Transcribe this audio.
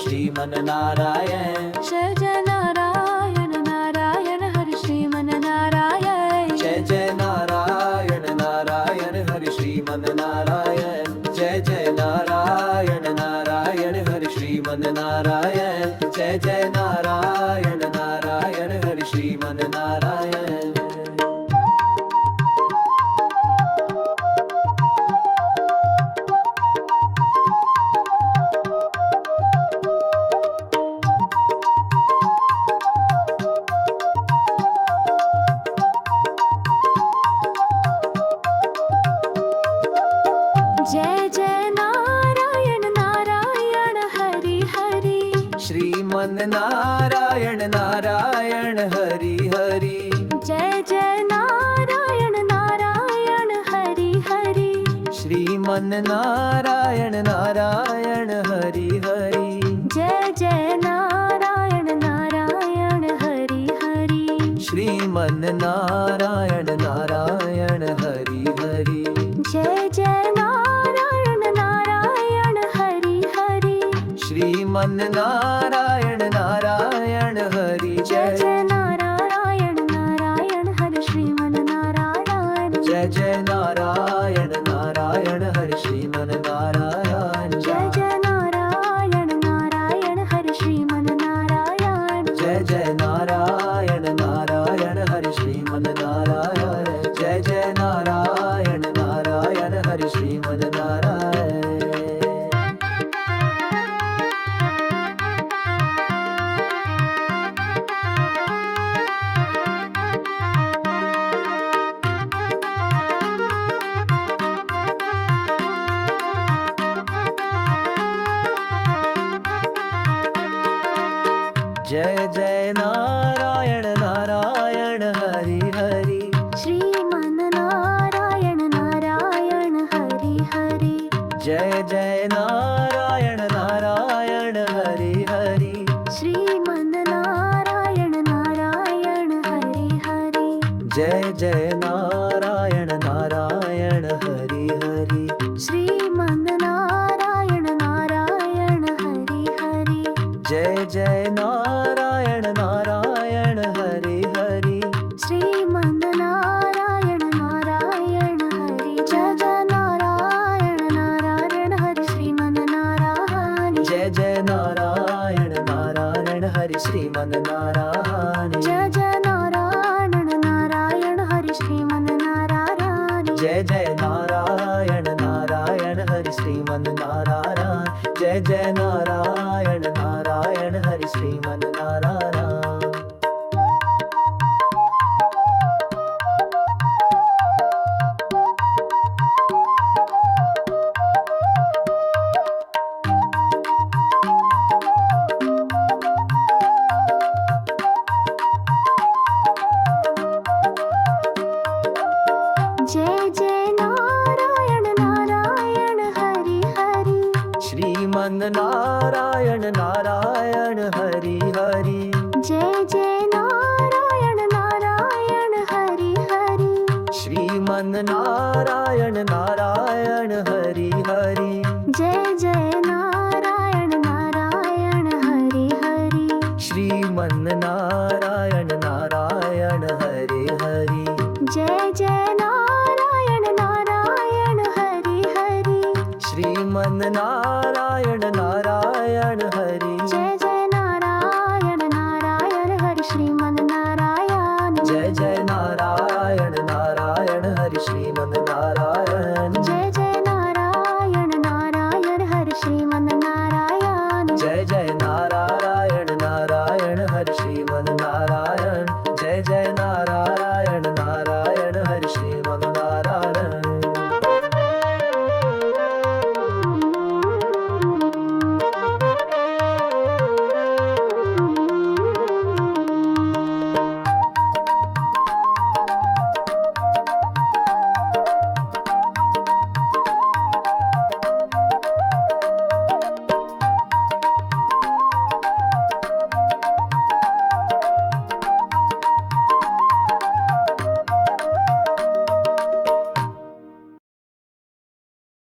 Shriman Narayan. Jai Jai Narayan Narayan Hari Shriman Narayan. Jai Jai Narayan Narayan Hari Shriman Narayan. Jai Jai Narayan Narayan Hari Shriman Narayan. Jai Jai Narayan Narayan Hari Shriman Narayan. Jai Jai Narayan Narayan Hari Hari. Shriman Narayan Narayan Hari Hari. Jai Jai Narayan Narayan Hari Hari. Shriman Narayan Narayan Hari Hari. Jai Jai Narayan Narayan Hari Hari. Shriman Narayan Narayan Hari Hari. Jai Jai Narayan Narayan Hari Hari. Shriman Narayan Narayan Hari. Jai Jai Narayan Narayan Hari Shriman Narayan. Jai Jai Narayan Narayan Hari Shriman Narayan. Jai Jai Narayan Narayan Hari Shriman Narayan. Jai Jai Narayan Narayan Hari Shriman Narayan. Jai Jai Narayan Narayan Hari Shriman Narayan. Jai Jai Narayan Narayan Hari Hari. Shriman Narayan Narayan Hari Hari. Jai Jai Narayan Narayan Hari Hari. Shriman Narayan Narayan Hari Hari. Jai Jai Narayan Narayan Hari Hari. Shriman Narayan Narayan Hari Hari. Jai Jai Narayan Narayan Hari Hari. Shriman Narayan Narayan Hari. Jai Jai Narayan Narayan Hari Shriman Narayan. Jai Jai Narayan Narayan Hari Shriman Narayan. Jai Jai Narayan Narayan Hari Shriman Narayan. Jai Jai Narayan Narayan Hari Shriman Narayan. Jai Jai Narayan Narayan Hari Shriman Narayan. Jai Jai Narayan Narayan Hari Hari. Shriman Narayan Narayan Hari Hari. Jai Jai Narayan Narayan Hari Hari. Shriman Narayan Narayan Hari Hari. Jai Jai Narayan Narayan Hari Hari. Shriman Narayan Narayan Hari Hari. Jai Jai Narayan Narayan Hari Hari. Shriman Narayan Narayan Hari. Jai Jai Narayan Narayan Hari Shriman Narayan. Jai Jai Narayan Narayan Hari Shriman Narayan. Jai